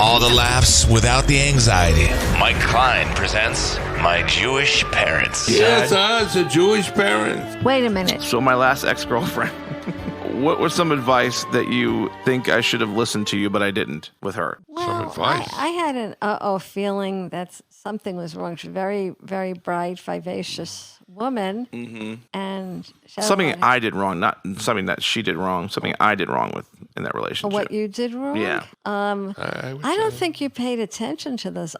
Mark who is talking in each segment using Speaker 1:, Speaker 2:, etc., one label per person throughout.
Speaker 1: All the laughs without the anxiety. Mike Klein presents My Jewish Parents.
Speaker 2: Yes, it's a Jewish parent.
Speaker 3: Wait a minute.
Speaker 4: So my last ex-girlfriend, what was some advice that you think I should have listened to you, but I didn't with her?
Speaker 3: Well,
Speaker 2: advice.
Speaker 3: I had an feeling that something was wrong. She's a very, very bright, vivacious woman. Mm-hmm. And she had
Speaker 4: Something
Speaker 3: a lot
Speaker 4: I did wrong, not something that she did wrong, something I did wrong with in that relationship.
Speaker 3: what you did wrong?
Speaker 4: Yeah.
Speaker 3: I don't think you paid attention to those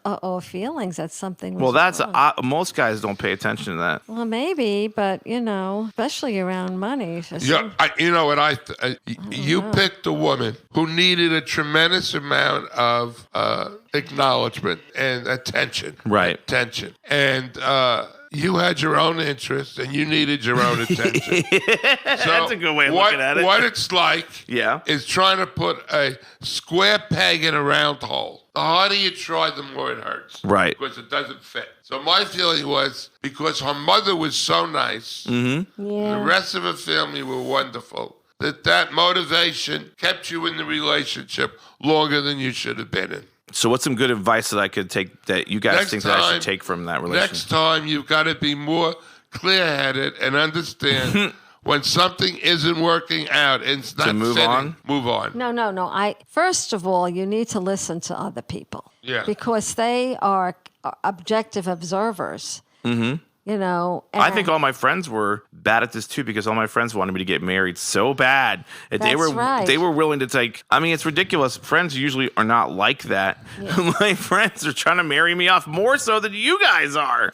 Speaker 3: feelings that something was
Speaker 4: Well, that's
Speaker 3: wrong.
Speaker 4: most guys don't pay attention to that.
Speaker 3: Well, maybe, but, especially around money.
Speaker 2: Yeah, you know what you picked a woman who needed a tremendous amount of acknowledgement and attention.
Speaker 4: Right.
Speaker 2: Attention. And you had your own interests and you needed your own attention.
Speaker 4: That's a good way of looking at it.
Speaker 2: What it's like
Speaker 4: Yeah.
Speaker 2: is trying to put a square peg in a round hole. The harder you try, the more it hurts.
Speaker 4: Right.
Speaker 2: Because it doesn't fit. So my feeling was, because her mother was so nice, the rest of her family were wonderful, that motivation kept you in the relationship longer than you should have been in.
Speaker 4: So what's some good advice that I could take that you guys think that I should take from that relationship?
Speaker 2: Next time, you've got to be more clear-headed and understand when something isn't working out and it's not
Speaker 4: move
Speaker 2: fitting,
Speaker 4: on?
Speaker 2: move on.
Speaker 3: No. First of all, you need to listen to other people.
Speaker 2: Yeah.
Speaker 3: Because they are objective observers. Mm-hmm.
Speaker 4: I think all my friends were bad at this too, because all my friends wanted me to get married so bad. They were
Speaker 3: right.
Speaker 4: They were willing to take. I mean, it's ridiculous. Friends usually are not like that. Yeah. My friends are trying to marry me off more so than you guys are.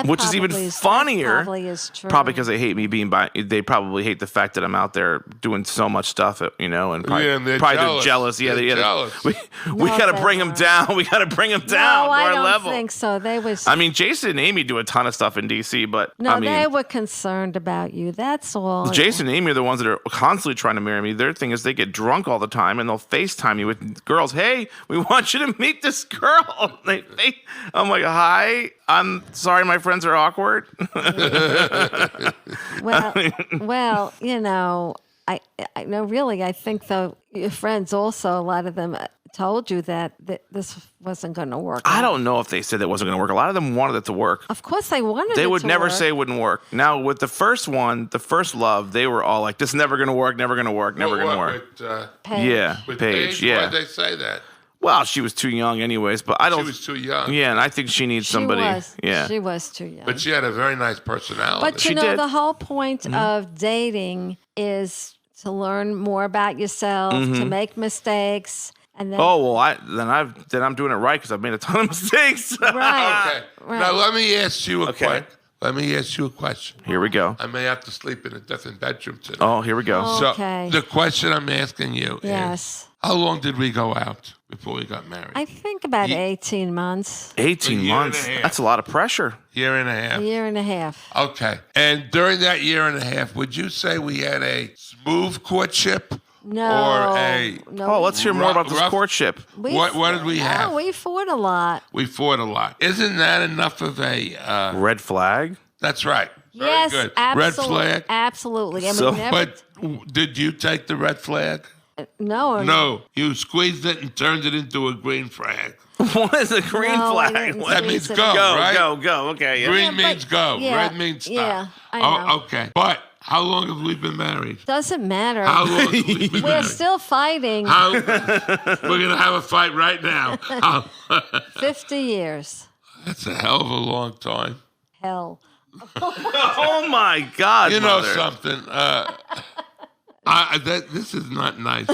Speaker 3: Which
Speaker 4: is even funnier.
Speaker 3: That probably is true.
Speaker 4: Probably because they hate me being by. They probably hate the fact that I'm out there doing so much stuff. And probably,
Speaker 2: Yeah, and they're
Speaker 4: probably
Speaker 2: jealous.
Speaker 4: they're jealous.
Speaker 2: They're jealous.
Speaker 4: We got to bring them down. We got to bring them down
Speaker 3: No,
Speaker 4: to
Speaker 3: I
Speaker 4: our
Speaker 3: don't
Speaker 4: level.
Speaker 3: think so. They was.
Speaker 4: I mean, Jason and Amy do a ton of stuff in DC, but
Speaker 3: they were concerned about you. That's all.
Speaker 4: Jason and Amy are the ones that are constantly trying to marry me. Their thing is they get drunk all the time and they'll FaceTime you with girls. Hey, we want you to meet this girl. I'm like, hi. I'm sorry, my friends are awkward.
Speaker 3: Well, I know. Really, I think though your friends also, a lot of them told you that this wasn't going to work.
Speaker 4: I don't know if they said it wasn't going to work. A lot of them wanted it to work.
Speaker 3: Of course, they wanted.
Speaker 4: They
Speaker 3: it
Speaker 4: would
Speaker 3: to
Speaker 4: never
Speaker 3: work.
Speaker 4: say it wouldn't work. Now with the first one, the first love, they were all like, "This is never going to work. Never going to work. Never going to work."
Speaker 2: With,
Speaker 3: Paige.
Speaker 4: Yeah,
Speaker 2: with
Speaker 4: Paige.
Speaker 2: Paige,
Speaker 4: Yeah.
Speaker 2: why'd they say that?
Speaker 4: Well, she was too young, anyways. But I don't.
Speaker 2: She was too young.
Speaker 4: Yeah, and I think she needs somebody.
Speaker 3: She was too young.
Speaker 2: But she had a very nice personality.
Speaker 3: But
Speaker 4: She did.
Speaker 3: the whole point of dating is to learn more about yourself, to make mistakes, and then.
Speaker 4: Oh well, then I'm doing it right because I've made a ton of mistakes.
Speaker 3: Right.
Speaker 2: Okay.
Speaker 3: Right.
Speaker 2: Now let me ask you
Speaker 4: Okay.
Speaker 2: Let me ask you a question.
Speaker 4: Here we go.
Speaker 2: I may have to sleep in a different bedroom tonight.
Speaker 4: Oh, here we go.
Speaker 3: Oh. Okay.
Speaker 2: So the question I'm asking you
Speaker 3: Yes.
Speaker 2: is, how long did we go out before we got married?
Speaker 3: I think about 18 months,
Speaker 4: 18
Speaker 2: A year
Speaker 4: months.
Speaker 2: and a half.
Speaker 4: That's a lot of pressure.
Speaker 2: Year and a half.
Speaker 3: a year and a half.
Speaker 2: Okay. And during that year and a half, would you say we had a smooth courtship?
Speaker 3: No.
Speaker 2: Or a
Speaker 3: no.
Speaker 4: Oh, let's hear more about this
Speaker 2: rough-
Speaker 4: courtship.
Speaker 2: what did we have?
Speaker 3: Oh, we fought a lot.
Speaker 2: We fought a lot. Isn't that enough of a...
Speaker 4: Red flag.
Speaker 2: that's right. Very
Speaker 3: Yes,
Speaker 2: good.
Speaker 3: absolutely.
Speaker 2: Red flag.
Speaker 3: Absolutely. And
Speaker 4: So-
Speaker 3: we never,
Speaker 2: But did you take the red flag?
Speaker 3: no.
Speaker 2: No. You squeezed it and turned it into a green flag.
Speaker 4: What is a green
Speaker 3: No, I
Speaker 4: flag?
Speaker 3: didn't
Speaker 4: What-
Speaker 2: That
Speaker 3: squeeze
Speaker 2: means
Speaker 3: it.
Speaker 2: go,
Speaker 4: Go,
Speaker 2: right?
Speaker 4: go. Okay. Yeah.
Speaker 2: Green
Speaker 3: Yeah,
Speaker 2: means
Speaker 3: but-
Speaker 2: go.
Speaker 3: yeah,
Speaker 2: Red means stop.
Speaker 3: yeah, I know.
Speaker 2: Oh, okay. But how long have we been married?
Speaker 3: Doesn't matter.
Speaker 2: How long have we been
Speaker 3: We're
Speaker 2: married?
Speaker 3: still fighting.
Speaker 2: We're going to have a fight right now.
Speaker 3: 50 years.
Speaker 2: That's a hell of a long time.
Speaker 3: Hell.
Speaker 4: Oh my God.
Speaker 2: You know
Speaker 4: Mother.
Speaker 2: something? This is not nice.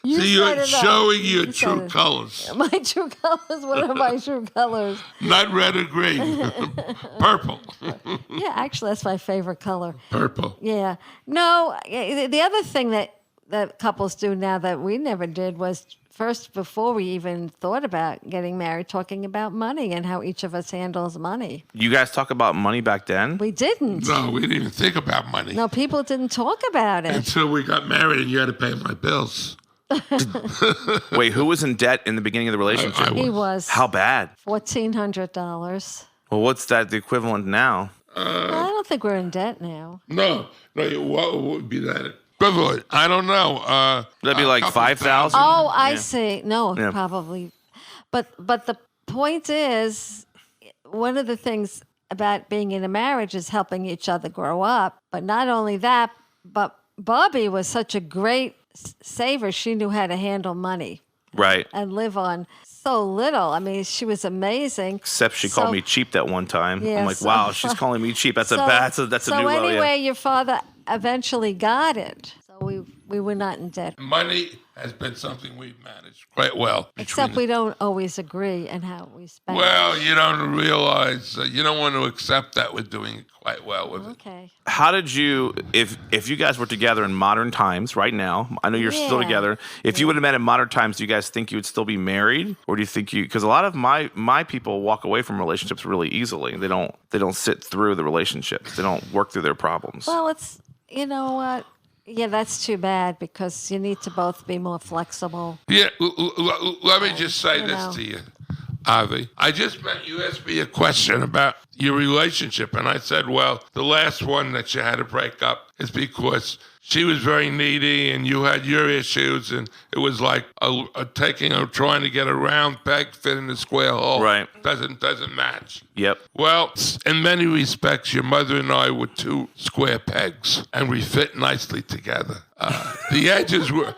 Speaker 3: You
Speaker 2: See,
Speaker 3: set
Speaker 2: you're
Speaker 3: it up.
Speaker 2: showing your
Speaker 3: You set
Speaker 2: true
Speaker 3: it.
Speaker 2: colors.
Speaker 3: My true colors? What are my true colors?
Speaker 2: Not red or green. Purple.
Speaker 3: Yeah, actually, that's my favorite color.
Speaker 2: Purple.
Speaker 3: Yeah. No, the other thing that couples do now that we never did was first, before we even thought about getting married, talking about money and how each of us handles money.
Speaker 4: You guys talk about money back then?
Speaker 3: We didn't.
Speaker 2: No, we didn't even think about money
Speaker 3: No, people didn't talk about it.
Speaker 2: until we got married and you had to pay my bills.
Speaker 4: Wait, who was in debt in the beginning of the relationship?
Speaker 2: I
Speaker 3: He was
Speaker 4: How bad?
Speaker 3: $1,400.
Speaker 4: Well, what's that the equivalent now?
Speaker 3: Well, I don't think we're in debt now.
Speaker 2: No, what would be that? equivalent. I don't know.
Speaker 4: That'd be
Speaker 2: a
Speaker 4: like
Speaker 2: couple
Speaker 4: 5,000.
Speaker 3: Oh, I
Speaker 4: Yeah.
Speaker 3: see. No,
Speaker 4: Yeah.
Speaker 3: probably. But the point is, one of the things about being in a marriage is helping each other grow up. But not only that, but Bobby was such a great saver. She knew how to handle money
Speaker 4: Right.
Speaker 3: and live on so little. I mean, she was amazing.
Speaker 4: Except she
Speaker 3: So-
Speaker 4: called me cheap that one time.
Speaker 3: Yeah,
Speaker 4: I'm like,
Speaker 3: so-
Speaker 4: wow, she's calling me cheap. That's a
Speaker 3: So
Speaker 4: new low.
Speaker 3: anyway,
Speaker 4: Yeah.
Speaker 3: your father eventually got it. So we were not in debt.
Speaker 2: Money has been something we've managed quite well.
Speaker 3: Except
Speaker 2: between
Speaker 3: we don't always agree in how we spend.
Speaker 2: Well, you don't realize, you don't want to accept that we're doing it quite well with it.
Speaker 3: Okay.
Speaker 4: How did you, if you guys were together in modern times right now, I know you're still
Speaker 3: Yeah.
Speaker 4: together. If you would have met in modern times, do you guys think you would still be married? Or do you think because a lot of my people walk away from relationships really easily. They don't sit through the relationships. They don't work through their problems.
Speaker 3: Well, it's, you know what? Yeah, that's too bad because you need to both be more flexible.
Speaker 2: Yeah, let me just say
Speaker 3: You
Speaker 2: this
Speaker 3: know.
Speaker 2: to you, Avi. I just meant you asked me a question about your relationship, and I said, well, the last one that you had to break up is because she was very needy and you had your issues, and it was like trying to get a round peg fit in a square hole.
Speaker 4: Right.
Speaker 2: Doesn't match.
Speaker 4: Yep.
Speaker 2: Well, in many respects, your mother and I were two square pegs, and we fit nicely together. The edges were.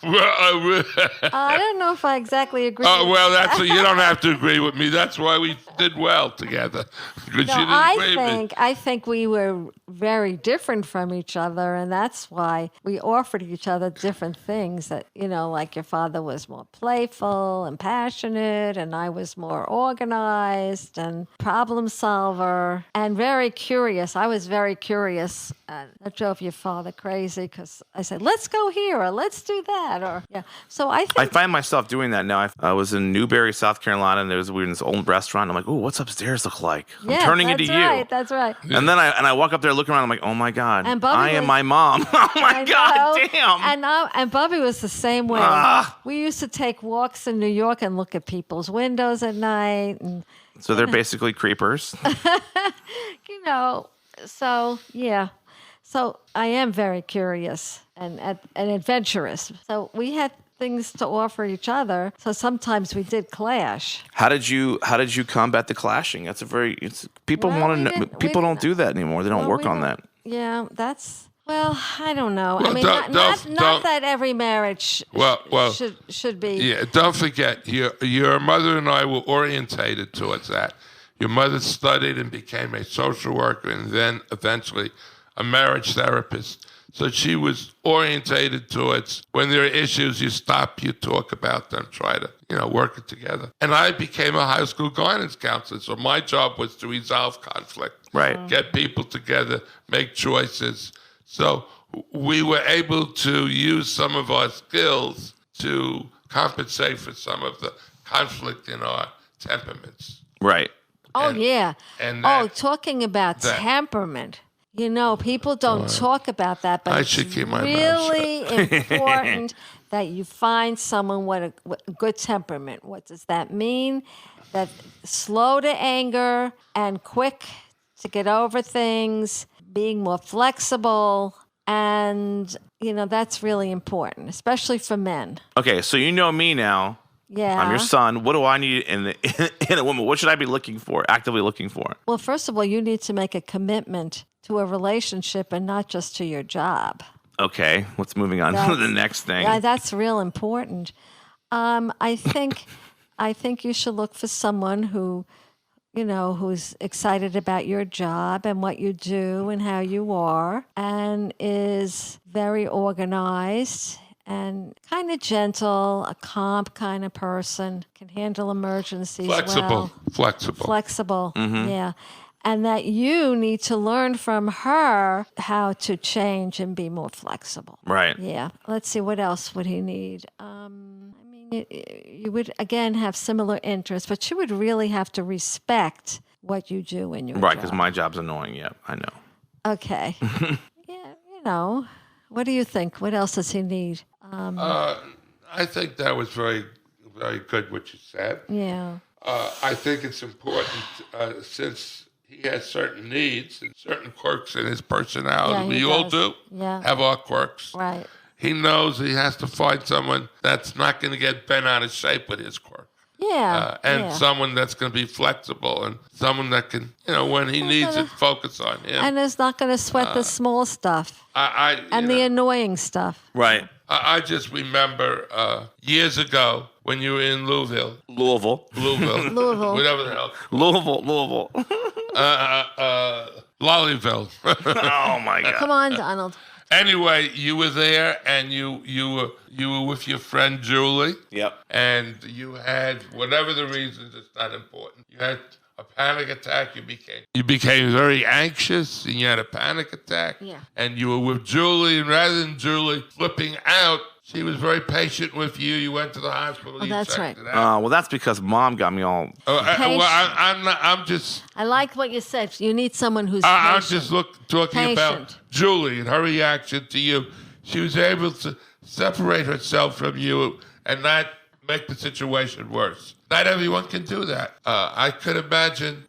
Speaker 3: I don't know if I exactly agree.
Speaker 2: Oh,
Speaker 3: with
Speaker 2: well, you don't have to agree with me. That's why we did well together. Because
Speaker 3: No,
Speaker 2: you didn't agree with me.
Speaker 3: I think we were very different from each other, and that's why we offered each other different things. That, you know, like your father was more playful and passionate, and I was more organized and problem solver and very curious. I was very curious. That drove your father crazy because I said, "Let's go here," or "Let's do that," or yeah. So I think
Speaker 4: I find myself doing that now. I was in Newberry, South Carolina, and we were in this old restaurant. I'm like, "Ooh, what's upstairs look like?" I'm
Speaker 3: yes,
Speaker 4: turning
Speaker 3: that's
Speaker 4: into
Speaker 3: right,
Speaker 4: you.
Speaker 3: That's right.
Speaker 4: And then I walk up there, looking around. I'm like, "Oh my god,
Speaker 3: And Bubby
Speaker 4: I am
Speaker 3: was-
Speaker 4: my mom." Oh my
Speaker 3: I
Speaker 4: god,
Speaker 3: know.
Speaker 4: damn.
Speaker 3: And Bubby was the same way.
Speaker 4: Ah.
Speaker 3: We used to take walks in New York and look at people's windows at night, and
Speaker 4: So they're basically creepers.
Speaker 3: you know. So yeah. So I am very curious and adventurous. So we had things to offer each other. So sometimes we did clash.
Speaker 4: How did you combat the clashing? That's people
Speaker 3: Well,
Speaker 4: want
Speaker 3: we
Speaker 4: to know.
Speaker 3: didn't-
Speaker 4: People
Speaker 3: we
Speaker 4: don't do that anymore. They don't
Speaker 3: Well,
Speaker 4: work
Speaker 3: we
Speaker 4: on
Speaker 3: don't-
Speaker 4: that.
Speaker 3: Yeah, that's. Well, I don't know. I
Speaker 2: Well,
Speaker 3: mean,
Speaker 2: don't-
Speaker 3: not
Speaker 2: don't-
Speaker 3: that every marriage
Speaker 2: Well,
Speaker 3: should be.
Speaker 2: Yeah, don't forget, your mother and I were orientated towards that. Your mother studied and became a social worker and then eventually a marriage therapist. So she was orientated towards when there are issues, you stop, you talk about them, try to, work it together. And I became a high school guidance counselor. So my job was to resolve conflict.
Speaker 4: Right.
Speaker 2: Get people together, make choices. So we were able to use some of our skills to compensate for some of the conflict in our temperaments.
Speaker 4: Right.
Speaker 3: Oh,
Speaker 2: And-
Speaker 3: yeah.
Speaker 2: and
Speaker 3: oh,
Speaker 2: that-
Speaker 3: talking about
Speaker 2: that-
Speaker 3: temperament. People don't talk about that, but
Speaker 2: I
Speaker 3: it's
Speaker 2: should keep my mouth
Speaker 3: really important that you find someone with a good temperament. What does that mean? That slow to anger and quick to get over things, being more flexible, and that's really important, especially for men.
Speaker 4: Okay, so you know me now.
Speaker 3: Yeah.
Speaker 4: I'm your son. What do I need in a woman? What should I be looking for? Actively looking for?
Speaker 3: Well, first of all, you need to make a commitment to a relationship and not just to your job.
Speaker 4: Okay, let's moving on to
Speaker 3: That's-
Speaker 4: the next thing.
Speaker 3: Yeah, that's real important. I think you should look for someone who's excited about your job and what you do and how you are, and is very organized and kind of gentle, a calm kind of person, can handle emergencies well.
Speaker 2: Flexible.
Speaker 3: Yeah. And that you need to learn from her how to change and be more flexible.
Speaker 4: Right.
Speaker 3: Yeah. Let's see, what else would he need? You would, again, have similar interests, but you would really have to respect what you do in your
Speaker 4: Right,
Speaker 3: job.
Speaker 4: because my job's annoying. Yeah, I know.
Speaker 3: Okay. Yeah, what do you think? What else does he need?
Speaker 2: I think that was very, very good what you said.
Speaker 3: Yeah.
Speaker 2: I think it's important since he has certain needs and certain quirks in his personality.
Speaker 3: Yeah, he
Speaker 2: we all
Speaker 3: does.
Speaker 2: do
Speaker 3: Yeah.
Speaker 2: have our quirks.
Speaker 3: Right.
Speaker 2: He knows he has to find someone that's not going to get bent out of shape with his quirk.
Speaker 3: Yeah.
Speaker 2: And
Speaker 3: yeah.
Speaker 2: someone that's going to be flexible and someone that can, when he needs it, focus on him.
Speaker 3: And is not going to sweat the small stuff
Speaker 2: And
Speaker 3: the annoying stuff.
Speaker 4: Right.
Speaker 2: I just remember years ago when you were in Louisville,
Speaker 4: Louisville.
Speaker 2: whatever the hell,
Speaker 4: Louisville.
Speaker 2: Lollyville.
Speaker 4: Oh my God.
Speaker 3: Come on, Donald.
Speaker 2: Anyway, you were there, and you were with your friend Julie.
Speaker 4: Yep.
Speaker 2: And you had whatever the reasons, it's not important. You had a panic attack. You became very anxious, and you had a panic attack.
Speaker 3: Yeah.
Speaker 2: And you were with Julie, and rather than Julie flipping out, she was very patient with you. You went to the hospital. You
Speaker 3: that's
Speaker 2: checked
Speaker 3: right.
Speaker 2: it out.
Speaker 4: Well, that's because Mom got me all.
Speaker 2: I'm just.
Speaker 3: I like what you said. You need someone who's
Speaker 2: I'm
Speaker 3: patient.
Speaker 2: just talking about
Speaker 3: Patient.
Speaker 2: Julie and her reaction to you. She was able to separate herself from you and not make the situation worse. Not everyone can do that. I could imagine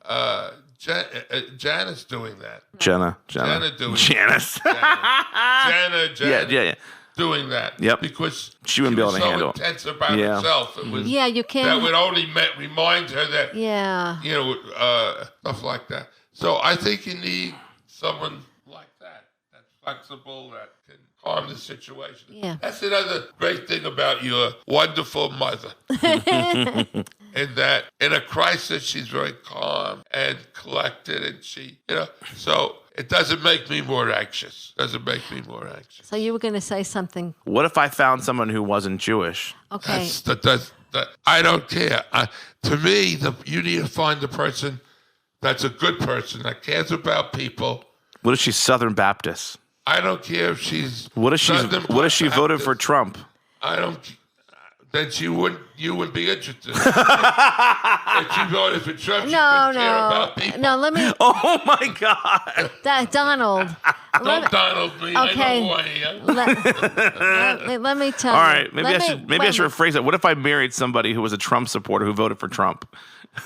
Speaker 2: Janice doing that.
Speaker 4: Jenna
Speaker 2: doing
Speaker 4: Janice.
Speaker 2: Janice
Speaker 4: Yeah.
Speaker 2: doing that.
Speaker 4: Yep.
Speaker 2: Because
Speaker 4: She wouldn't be able to
Speaker 2: was so
Speaker 4: handle it.
Speaker 2: intense about
Speaker 4: Yeah.
Speaker 2: herself. It was,
Speaker 3: Yeah, you can't.
Speaker 2: that would only remind her that
Speaker 3: Yeah.
Speaker 2: stuff like that. So I think you need someone like that, that's flexible, that can calm the situation.
Speaker 3: Yeah.
Speaker 2: That's another great thing about your wonderful mother. In that, in a crisis, she's very calm and collected, and so it doesn't make me more anxious.
Speaker 3: So you were going to say something.
Speaker 4: What if I found someone who wasn't Jewish?
Speaker 3: Okay.
Speaker 2: I don't care. To me, you need to find the person that's a good person that cares about people.
Speaker 4: What if she's Southern Baptist?
Speaker 2: I don't care if she's.
Speaker 4: What if she voted
Speaker 2: Baptist.
Speaker 4: for Trump?
Speaker 2: I don't. Then you wouldn't be interested. If she voted for Trump, she wouldn't care about people.
Speaker 3: No, let me.
Speaker 4: Oh my God!
Speaker 3: Donald.
Speaker 2: Don't Donald me.
Speaker 3: Okay.
Speaker 2: I know who I am.
Speaker 3: Let me tell
Speaker 4: All
Speaker 3: you.
Speaker 4: right, maybe I should rephrase it. What if I married somebody who was a Trump supporter who voted for Trump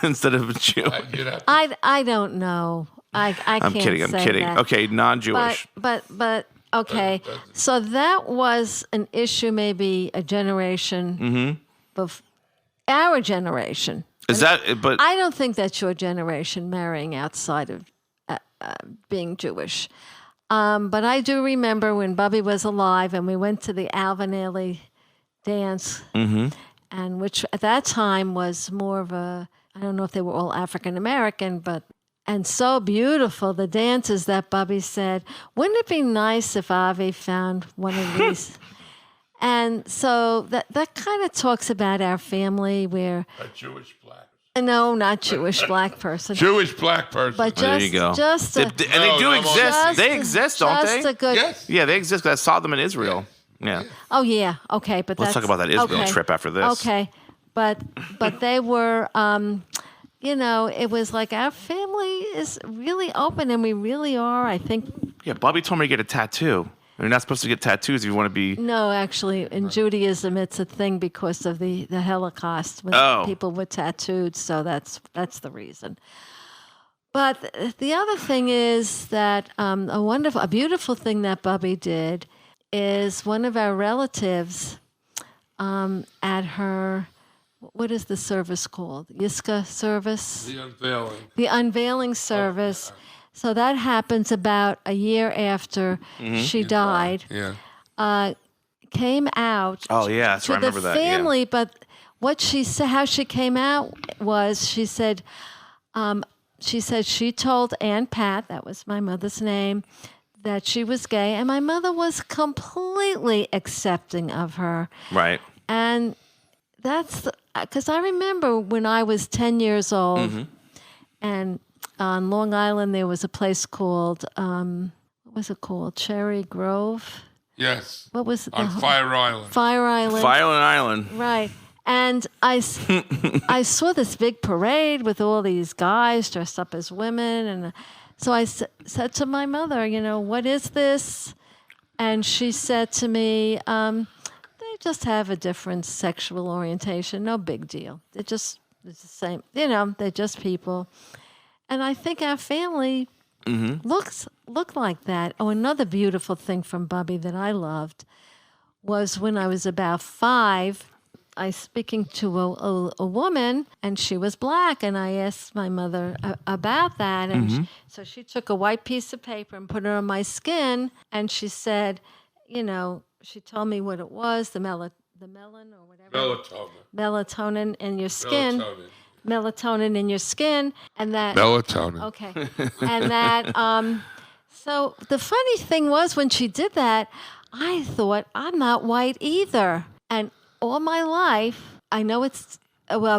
Speaker 4: instead of a Jew?
Speaker 2: You'd have to-
Speaker 3: I don't know. I can't
Speaker 4: I'm kidding.
Speaker 3: That.
Speaker 4: Okay, non-Jewish.
Speaker 3: But okay. So that was an issue, maybe a generation of our generation.
Speaker 4: Is that? But
Speaker 3: I don't think that's your generation marrying outside of being Jewish. But I do remember when Bubby was alive and we went to the Alvin Ailey dance, and which at that time was more of a, I don't know if they were all African American, and so beautiful, the dances that Bubby said, wouldn't it be nice if Avi found one of these? And so that kind of talks about our family where,
Speaker 2: a Jewish black.
Speaker 3: no, not Jewish black person.
Speaker 2: Jewish black person.
Speaker 3: But
Speaker 4: there you go.
Speaker 3: just
Speaker 4: and they do exist.
Speaker 3: just
Speaker 4: They exist, don't
Speaker 3: just
Speaker 4: they?
Speaker 3: a good.
Speaker 2: Yes.
Speaker 4: Yeah, they exist. I saw them in Israel. Yeah.
Speaker 3: Oh yeah. Okay, but
Speaker 4: Let's talk about that Israel trip after this.
Speaker 3: Okay, but they were. It was like our family is really open, and we really are. I think.
Speaker 4: Yeah, Bobby told me to get a tattoo. You're not supposed to get tattoos if you want to be.
Speaker 3: No, actually, in Judaism, it's a thing because of the Holocaust when people were tattooed. So that's the reason. But the other thing is that a beautiful thing that Bubby did is one of our relatives at her. What is the service called? Yiska service?
Speaker 2: The unveiling.
Speaker 3: The unveiling service. So that happens about a year after she died.
Speaker 2: Yeah.
Speaker 3: Came out
Speaker 4: Oh yeah, so I
Speaker 3: to
Speaker 4: remember
Speaker 3: the
Speaker 4: that.
Speaker 3: family, but what she said, how she came out was she said she told Aunt Pat, that was my mother's name, that she was gay, and my mother was completely accepting of her.
Speaker 4: Right.
Speaker 3: And that's because I remember when I was 10 years old, and on Long Island there was a place called what was it called? Cherry Grove.
Speaker 2: Yes.
Speaker 3: What was it?
Speaker 2: On Fire Island.
Speaker 3: Fire Island.
Speaker 4: Fire Island.
Speaker 3: Right. And I saw this big parade with all these guys dressed up as women, and so I said to my mother, what is this? And she said to me, they just have a different sexual orientation. No big deal. It's the same. They're just people. And I think our family looked like that. Oh, another beautiful thing from Bubby that I loved was when I was about 5, I was speaking to a woman, and she was black, and I asked my mother about that, and so she took a white piece of paper and put it on my skin, and she said, she told me what it was, the melon or whatever. Melatonin in your skin. Melatonin in your skin, and that.
Speaker 2: Melatonin.
Speaker 3: Okay, and that. So the funny thing was when she did that, I thought I'm not white either, and all my life I know it's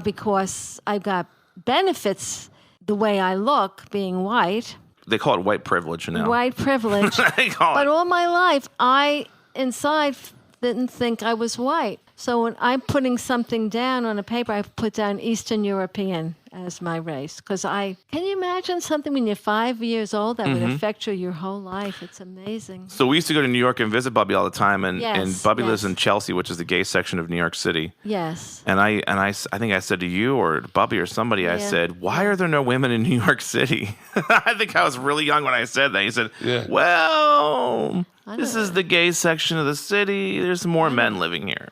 Speaker 3: because I got benefits the way I look being white.
Speaker 4: They call it white privilege now.
Speaker 3: White privilege.
Speaker 4: They call
Speaker 3: But
Speaker 4: it.
Speaker 3: all my life, I inside didn't think I was white. So when I'm putting something down on a paper, I put down Eastern European as my race. Because can you imagine something when you're 5 years old that would affect you your whole life? It's amazing.
Speaker 4: So we used to go to New York and visit Bubby all the time, and Bubby lives
Speaker 3: yes.
Speaker 4: in Chelsea, which is the gay section of New York City.
Speaker 3: Yes.
Speaker 4: And I think I said to you or to Bubby or somebody, I said, why are there no women in New York City? I think I was really young when I said that. He said, well, this is the gay section of the city. There's more men living here.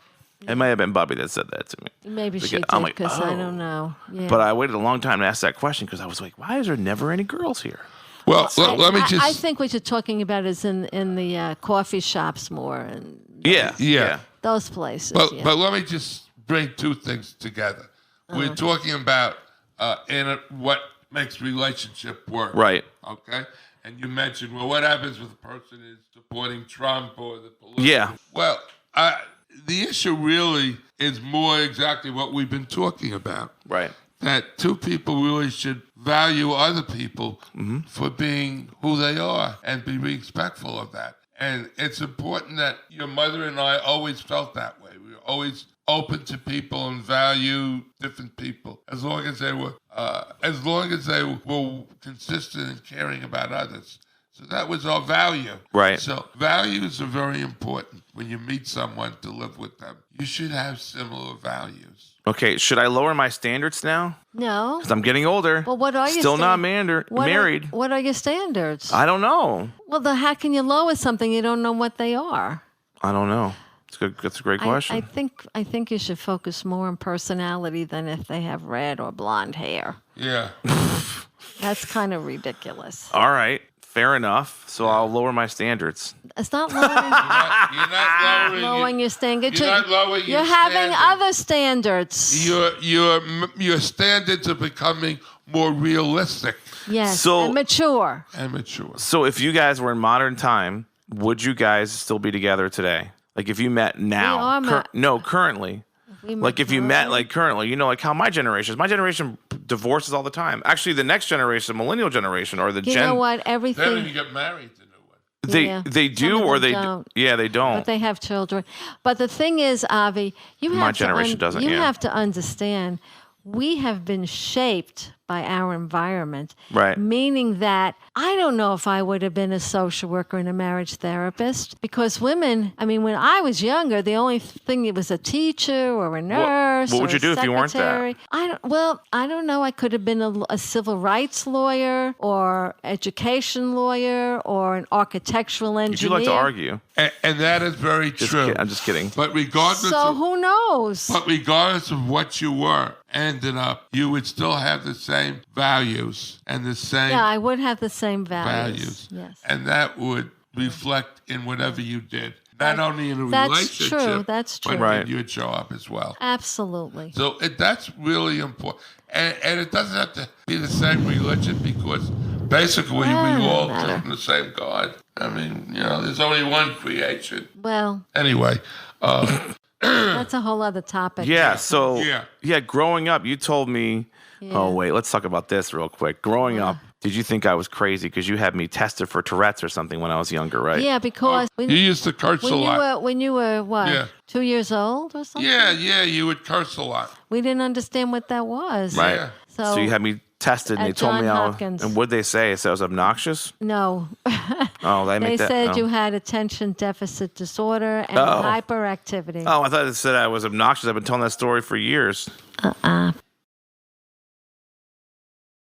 Speaker 4: It may have been Bubby that said that to me.
Speaker 3: Maybe she did,
Speaker 4: I'm like,
Speaker 3: because I don't know. Yeah.
Speaker 4: But I waited a long time to ask that question because I was like, why is there never any girls here?
Speaker 2: Well, let me just.
Speaker 3: I think what you're talking about is in the coffee shops more and
Speaker 4: Yeah.
Speaker 3: those places.
Speaker 2: But
Speaker 3: yeah.
Speaker 2: but let me just bring two things together. We're talking about what makes relationship work.
Speaker 4: Right.
Speaker 2: Okay. And you mentioned, well, what happens if a person is supporting Trump or the political?
Speaker 4: Yeah.
Speaker 2: Well, the issue really is more exactly what we've been talking about.
Speaker 4: Right.
Speaker 2: That two people really should value other people for being who they are and be respectful of that. And it's important that your mother and I always felt that way. We were always open to people and value different people as long as they were consistent in caring about others. So that was our value.
Speaker 4: Right.
Speaker 2: So values are very important when you meet someone to live with them. You should have similar values.
Speaker 4: Okay, should I lower my standards now?
Speaker 3: No.
Speaker 4: Because I'm getting older.
Speaker 3: Well, what are you
Speaker 4: Still not married.
Speaker 3: What are your standards?
Speaker 4: I don't know.
Speaker 3: Well, how can you lower something you don't know what they are?
Speaker 4: I don't know. That's a great question.
Speaker 3: I think you should focus more on personality than if they have red or blonde hair.
Speaker 2: Yeah.
Speaker 3: That's kind of ridiculous.
Speaker 4: All right. Fair enough. So I'll lower my standards.
Speaker 3: It's not lowering,
Speaker 2: You're not
Speaker 3: lowering your standards.
Speaker 2: You're not lowering your
Speaker 3: You're having
Speaker 2: standards.
Speaker 3: other standards.
Speaker 2: Your standards are becoming more realistic
Speaker 3: Yes,
Speaker 4: So-
Speaker 3: and mature.
Speaker 2: and mature.
Speaker 4: So if you guys were in modern time, would you guys still be together today? Like if you met now?
Speaker 3: We are
Speaker 4: currently. Like if you met like currently, like how my generation divorces all the time. Actually, the next generation, millennial generation, or the
Speaker 3: You know what?
Speaker 2: Then
Speaker 3: Everything.
Speaker 2: when you get married, the new one.
Speaker 3: Yeah.
Speaker 4: They do
Speaker 3: Some of
Speaker 4: or
Speaker 3: them
Speaker 4: they
Speaker 3: don't.
Speaker 4: yeah they don't.
Speaker 3: But they have children. But the thing is, Avi,
Speaker 4: My generation doesn't,
Speaker 3: You
Speaker 4: yeah.
Speaker 3: have to understand, we have been shaped by our environment.
Speaker 4: Right.
Speaker 3: Meaning that I don't know if I would have been a social worker and a marriage therapist because women, I mean, when I was younger, the only thing it was a teacher or a nurse.
Speaker 4: what would
Speaker 3: or
Speaker 4: you
Speaker 3: a
Speaker 4: do if you weren't that?
Speaker 3: secretary. I don't know. I could have been a civil rights lawyer or education lawyer or an architectural
Speaker 4: Would
Speaker 3: engineer.
Speaker 4: you like to argue?
Speaker 2: And that is very true.
Speaker 4: I'm just kidding.
Speaker 2: But regardless
Speaker 3: So
Speaker 2: of
Speaker 3: who knows?
Speaker 2: what you were, ended up, you would still have the same values and the same
Speaker 3: Yeah, I would have the same values.
Speaker 2: values.
Speaker 3: Yes.
Speaker 2: And that would reflect in whatever you did. Not only in a
Speaker 3: That's
Speaker 2: relationship,
Speaker 3: true, that's
Speaker 2: but
Speaker 3: true.
Speaker 4: Right.
Speaker 2: in your job as well.
Speaker 3: Absolutely.
Speaker 2: So that's really important. And it doesn't have to be the same religion because basically we all come from the same God. I mean, there's only one creation.
Speaker 3: Well,
Speaker 2: Anyway,
Speaker 3: that's a whole other topic.
Speaker 4: Yeah. So
Speaker 2: Yeah.
Speaker 4: growing up, you told me.
Speaker 3: Yeah.
Speaker 4: Oh wait, let's talk about this real quick. Growing up, did you think I was crazy because you had me tested for Tourette's or something when I was younger, right?
Speaker 3: Yeah, because
Speaker 2: you used to curse a lot.
Speaker 3: when you were what?
Speaker 2: Yeah.
Speaker 3: 2 years old or something?
Speaker 2: Yeah, you would curse a lot.
Speaker 3: We didn't understand what that was.
Speaker 4: Right.
Speaker 2: Yeah.
Speaker 4: So you had me tested, and
Speaker 3: At
Speaker 4: they told me
Speaker 3: John
Speaker 4: how.
Speaker 3: Hopkins.
Speaker 4: And what'd they say? It said I was obnoxious.
Speaker 3: No.
Speaker 4: Oh, they
Speaker 3: They
Speaker 4: make that.
Speaker 3: said
Speaker 4: oh.
Speaker 3: you had attention deficit disorder and
Speaker 4: Oh.
Speaker 3: hyperactivity.
Speaker 4: Oh, I thought it said I was obnoxious. I've been telling that story for years.